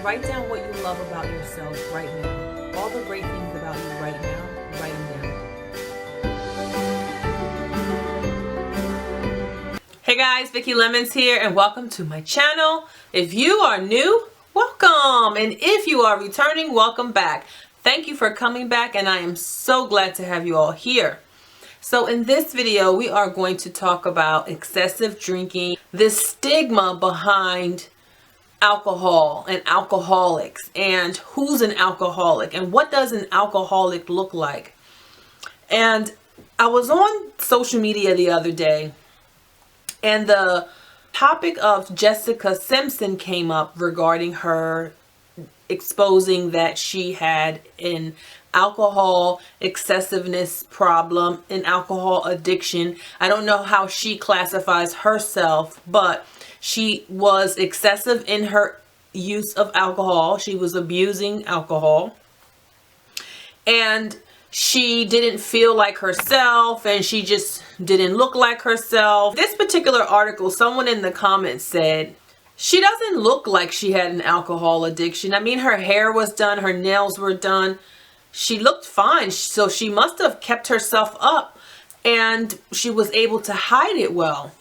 Write down what you love about yourself right now. All the great things about you right now, write them down. Hey guys, Vicki Lemons here and welcome to my channel. If you are new, welcome. And if you are returning, welcome back. Thank you for coming back and I am so glad to have you all here. So in this video, we are going to talk about excessive drinking, the stigma behind alcohol and alcoholics, and who's an alcoholic and what does an alcoholic look like. And I was on social media the other day and the topic of Jessica Simpson came up regarding her exposing that she had an alcohol excessiveness problem, an alcohol addiction. I don't know how she classifies herself, but she was excessive in her use of alcohol. She was abusing alcohol. And she didn't feel like herself and she just didn't look like herself. This particular article, someone in the comments said, she doesn't look like she had an alcohol addiction. I mean, her hair was done, her nails were done. She looked fine. So she must have kept herself up and she was able to hide it well.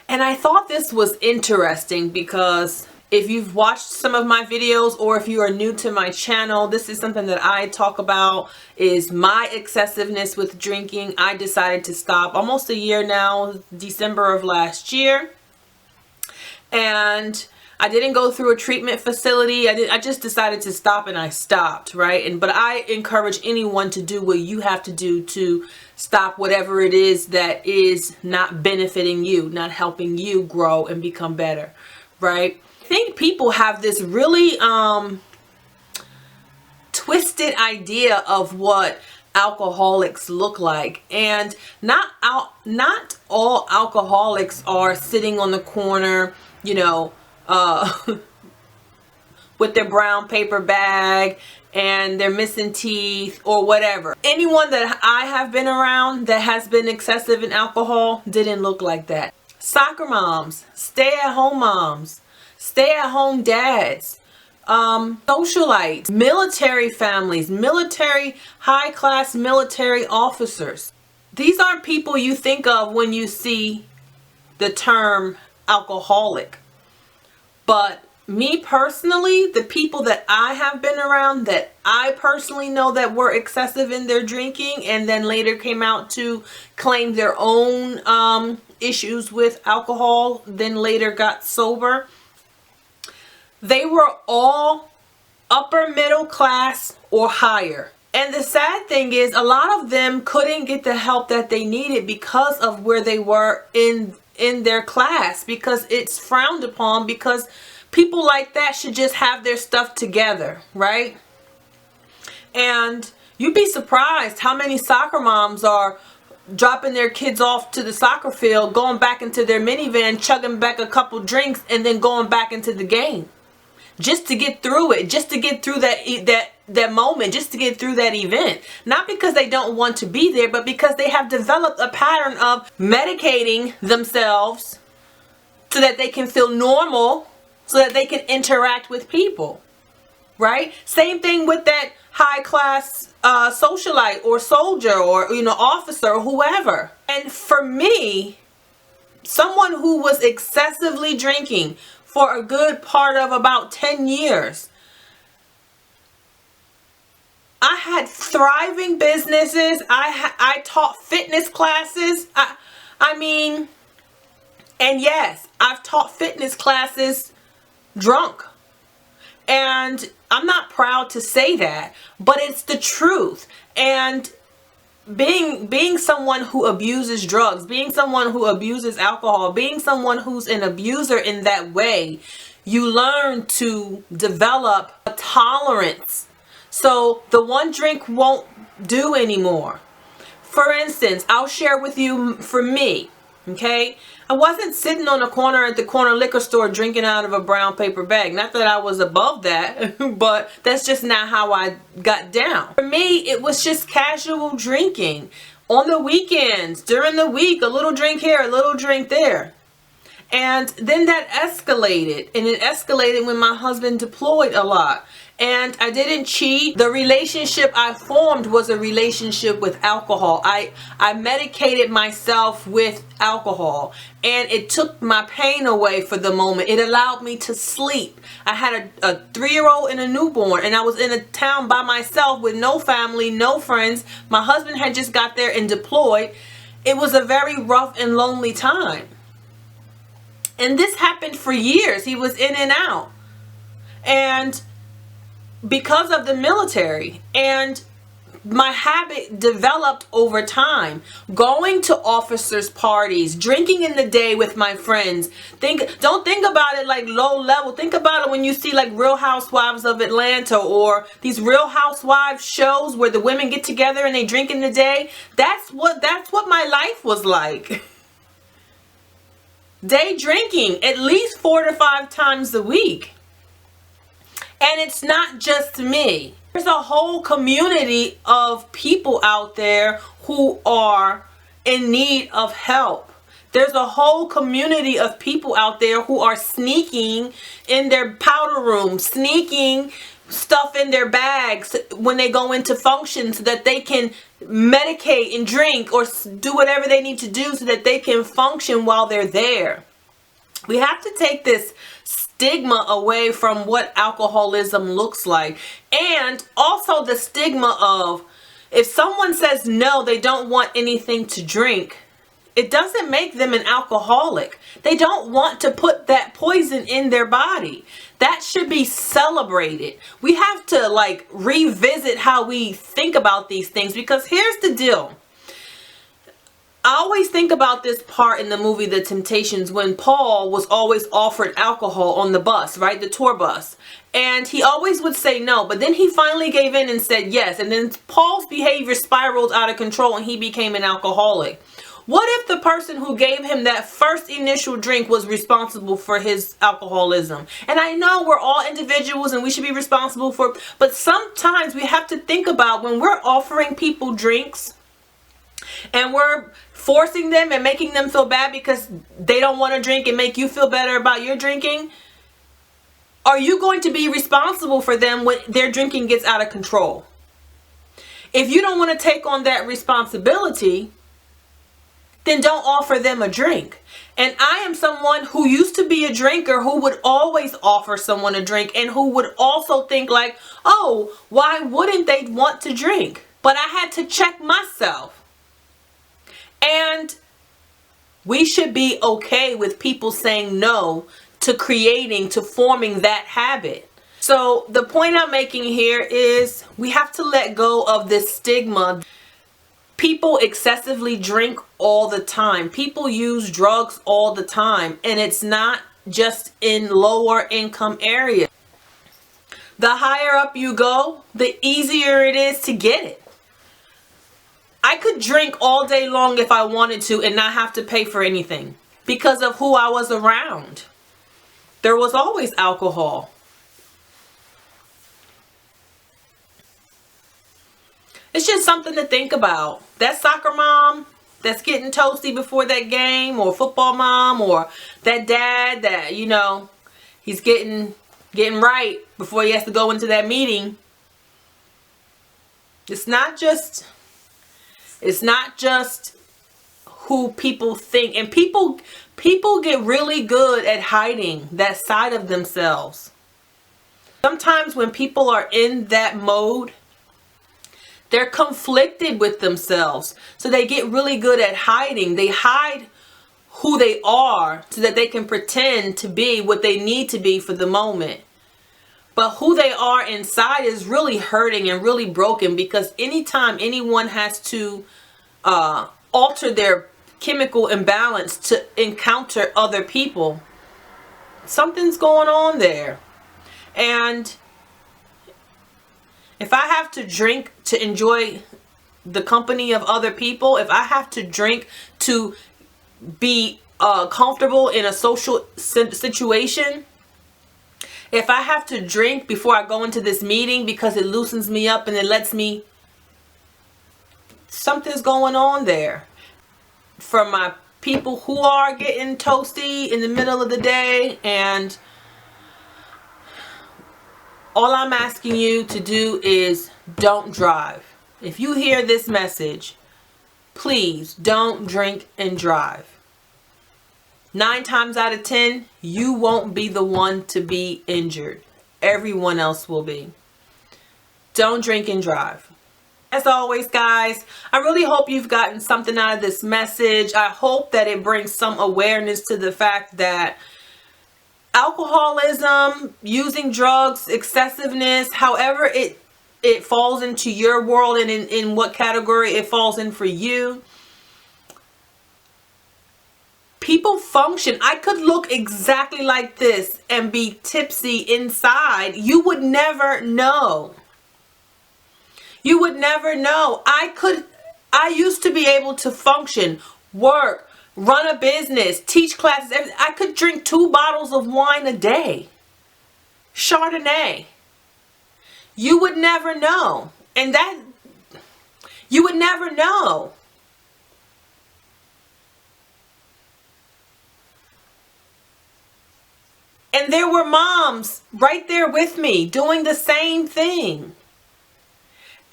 And I thought this was interesting because if you've watched some of my videos or if you are new to my channel, this is something that I talk about, is my excessiveness with drinking. I decided to stop almost a year now, December of last year. And I didn't go through a treatment facility. I just decided to stop and I stopped, right? But I encourage anyone to do what you have to do to stop whatever it is that is not benefiting you, not helping you grow and become better, right? I think people have this really twisted idea of what alcoholics look like, and not all alcoholics are sitting on the corner, you know, with their brown paper bag and they're missing teeth or whatever. Anyone that I have been around that has been excessive in alcohol didn't look like that. Soccer moms, stay-at-home moms, stay-at-home dads, socialites, military families, high-class military officers. These aren't people you think of when you see the term alcoholic. But me personally, the people that I have been around that I personally know that were excessive in their drinking and then later came out to claim their own issues with alcohol, then later got sober, they were all upper middle class or higher. And the sad thing is a lot of them couldn't get the help that they needed because of where they were in their class, because it's frowned upon, because people like that should just have their stuff together, right? And you'd be surprised how many soccer moms are dropping their kids off to the soccer field, going back into their minivan, chugging back a couple drinks, and then going back into the game. Just to get through it, just to get through that moment, just to get through that event. Not because they don't want to be there, but because they have developed a pattern of medicating themselves so that they can feel normal, so that they can interact with people, right? Same thing with that high class socialite or soldier or, you know, officer or whoever. And for me, someone who was excessively drinking for a good part of about 10 years, I had thriving businesses. I taught fitness classes. I mean, and yes, I've taught fitness classes drunk. And I'm not proud to say that, but it's the truth. And being someone who abuses drugs, being someone who abuses alcohol, being someone who's an abuser in that way, you learn to develop a tolerance. So the one drink won't do anymore. For instance, I'll share with you, for me, okay? I wasn't sitting on a corner at the corner liquor store drinking out of a brown paper bag. Not that I was above that, but that's just not how I got down. For me, it was just casual drinking. On the weekends, during the week, a little drink here, a little drink there. And then that escalated, and it escalated when my husband deployed a lot. And I didn't cheat. The relationship I formed was a relationship with alcohol. I medicated myself with alcohol, and it took my pain away for the moment. It allowed me to sleep. I had a 3-year-old and a newborn, and I was in a town by myself with no family, no friends. My husband had just got there and deployed. It was a very rough and lonely time. And this happened for years. He was in and out. And because of the military, and my habit developed over time, going to officers' parties, drinking in the day with my friends. Don't think about it like low level. Think about it when you see like Real Housewives of Atlanta or these Real Housewives shows where the women get together and they drink in the day. That's what my life was like. Day drinking at least 4 to 5 times a week. And it's not just me. There's a whole community of people out there who are in need of help. There's a whole community of people out there who are sneaking in their powder room, sneaking stuff in their bags when they go into functions so that they can medicate and drink or do whatever they need to do so that they can function while they're there. We have to take this stigma away from what alcoholism looks like, and also the stigma of if someone says no, they don't want anything to drink, it doesn't make them an alcoholic. They don't want to put that poison in their body. That should be celebrated. We have to like revisit how we think about these things, because here's the deal. I always think about this part in the movie The Temptations when Paul was always offered alcohol on the bus, right? The tour bus. And he always would say no, but then he finally gave in and said yes. And then Paul's behavior spiraled out of control and he became an alcoholic. What if the person who gave him that first initial drink was responsible for his alcoholism? And I know we're all individuals and we should be responsible for, but sometimes we have to think about when we're offering people drinks and we're forcing them and making them feel bad because they don't want to drink and make you feel better about your drinking. Are you going to be responsible for them when their drinking gets out of control? If you don't want to take on that responsibility, then don't offer them a drink. And I am someone who used to be a drinker who would always offer someone a drink and who would also think like, oh, why wouldn't they want to drink? But I had to check myself. And we should be okay with people saying no to forming that habit. So the point I'm making here is we have to let go of this stigma. People excessively drink all the time. People use drugs all the time. And it's not just in lower income areas. The higher up you go, the easier it is to get it. I could drink all day long if I wanted to and not have to pay for anything because of who I was around. There was always alcohol. It's just something to think about. That soccer mom that's getting toasty before that game, or football mom, or that dad that, you know, he's getting right before he has to go into that meeting. It's not just who people think, and people get really good at hiding that side of themselves. Sometimes when people are in that mode, they're conflicted with themselves. So they get really good at hiding. They hide who they are so that they can pretend to be what they need to be for the moment. But who they are inside is really hurting and really broken, because anytime anyone has to alter their chemical imbalance to encounter other people, something's going on there. And if I have to drink to enjoy the company of other people, if I have to drink to be comfortable in a social situation, if I have to drink before I go into this meeting because it loosens me up and it lets me, something's going on there. For my people who are getting toasty in the middle of the day, and all I'm asking you to do is don't drive. If you hear this message, please don't drink and drive. 9 times out of 10, you won't be the one to be injured. Everyone else will be. Don't drink and drive. As always, guys, I really hope you've gotten something out of this message. I hope that it brings some awareness to the fact that alcoholism, using drugs, excessiveness, however it falls into your world and in what category it falls in for you, people function. I could look exactly like this and be tipsy inside. You would never know. You would never know. I used to be able to function, work, run a business, teach classes. I could drink 2 bottles of wine a day. Chardonnay. You would never know. And that, you would never know. And there were moms right there with me doing the same thing.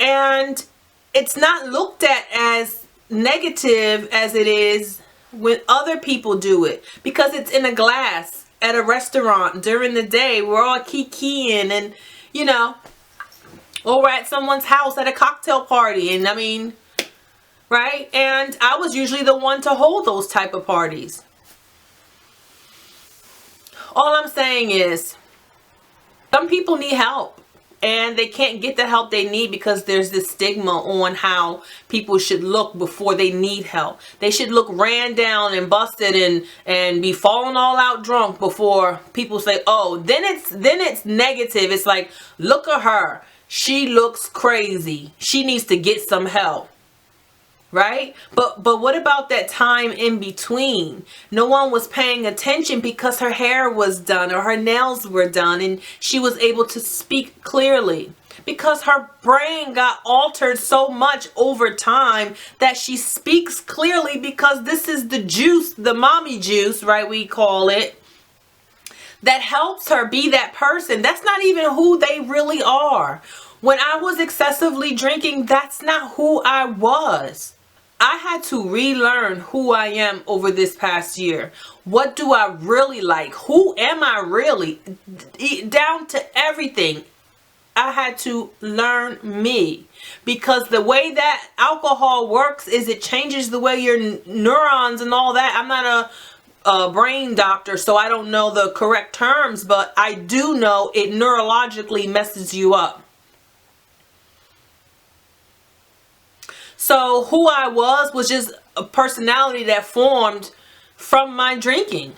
And it's not looked at as negative as it is when other people do it, because it's in a glass at a restaurant during the day. We're all kikiing and, you know, or we're at someone's house at a cocktail party. And I mean, right? And I was usually the one to hold those type of parties. All I'm saying is some people need help. And they can't get the help they need because there's this stigma on how people should look before they need help. They should look ran down and busted and be falling all out drunk before people say, oh, then it's negative. It's like, look at her. She looks crazy. She needs to get some help. Right? But what about that time in between? No one was paying attention because her hair was done or her nails were done and she was able to speak clearly, because her brain got altered so much over time that she speaks clearly, because this is the juice, the mommy juice, right, we call it, that helps her be that person. That's not even who they really are. When I was excessively drinking, that's not who I was. I had to relearn who I am over this past year. What do I really like? Who am I really? Down to everything. I had to learn me, because the way that alcohol works is it changes the way your neurons and all that. I'm not a brain doctor, so I don't know the correct terms, but I do know it neurologically messes you up. So who I was just a personality that formed from my drinking.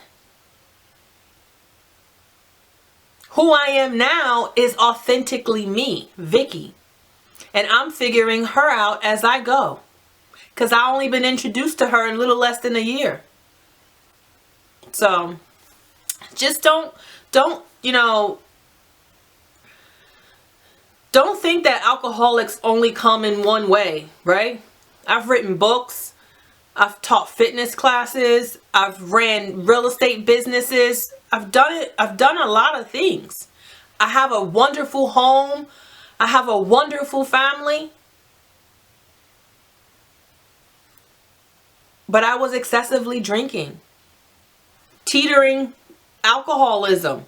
Who I am now is authentically me, Vicky. And I'm figuring her out as I go, because I've only been introduced to her in a little less than a year. So just don't, you know, don't think that alcoholics only come in one way, right? I've written books. I've taught fitness classes. I've ran real estate businesses. I've done it. I've done a lot of things. I have a wonderful home. I have a wonderful family. But I was excessively drinking. Teetering alcoholism.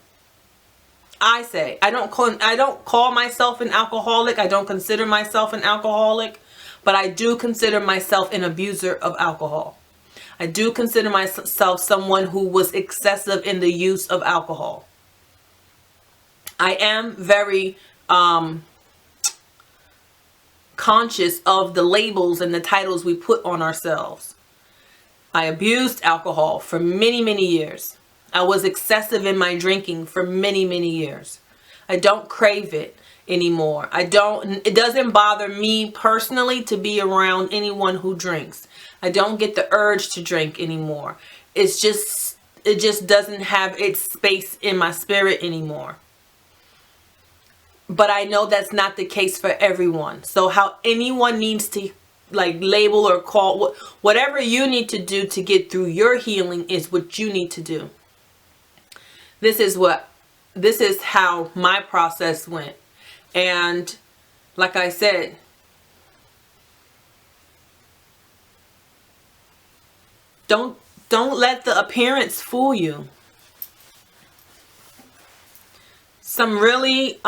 I say, I don't call myself an alcoholic. I don't consider myself an alcoholic, but I do consider myself an abuser of alcohol. I do consider myself someone who was excessive in the use of alcohol. I am very conscious of the labels and the titles we put on ourselves. I abused alcohol for many, many years. I was excessive in my drinking for many, many years. I don't crave it anymore. It doesn't bother me personally to be around anyone who drinks. I don't get the urge to drink anymore. It just doesn't have its space in my spirit anymore. But I know that's not the case for everyone. So how anyone needs to like label or call, whatever you need to do to get through your healing is what you need to do. This is how my process went. And like I said, don't let the appearance fool you. Some really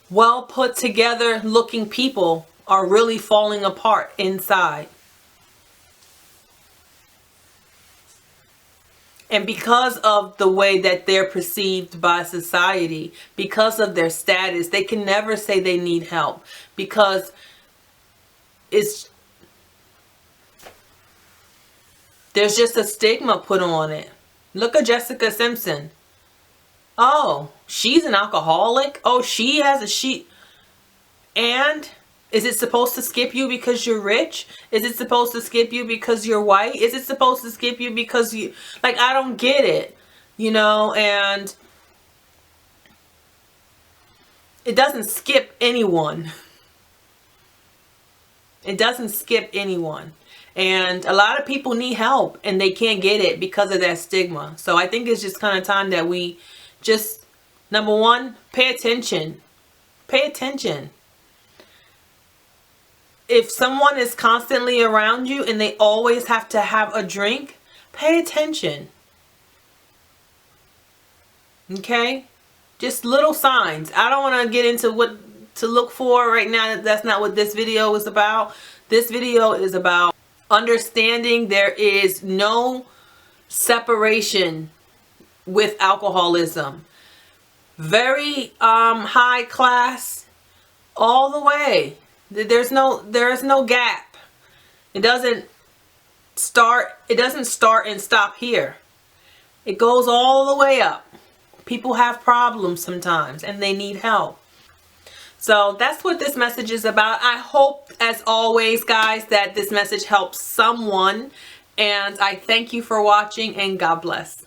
well put together looking people are really falling apart inside. And because of the way that they're perceived by society, because of their status, they can never say they need help, because there's just a stigma put on it. Look at Jessica Simpson. Oh, she's an alcoholic. Oh, and is it supposed to skip you because you're rich? Is it supposed to skip you because you're white? Is it supposed to skip you because you, like, I don't get it, you know? And it doesn't skip anyone. It doesn't skip anyone. And a lot of people need help and they can't get it because of that stigma. So I think it's just kind of time that we just, number one, pay attention. Pay attention. If someone is constantly around you and they always have to have a drink, pay attention. Okay? Just little signs. I don't want to get into what to look for right now. That's not what this video is about. This video is about understanding there is no separation with alcoholism. Very high class all the way. There is no gap. It doesn't start and stop here. It goes all the way up. People have problems sometimes and they need help. So that's what this message is about. I hope, as always, guys, that this message helps someone. And I thank you for watching, and God bless.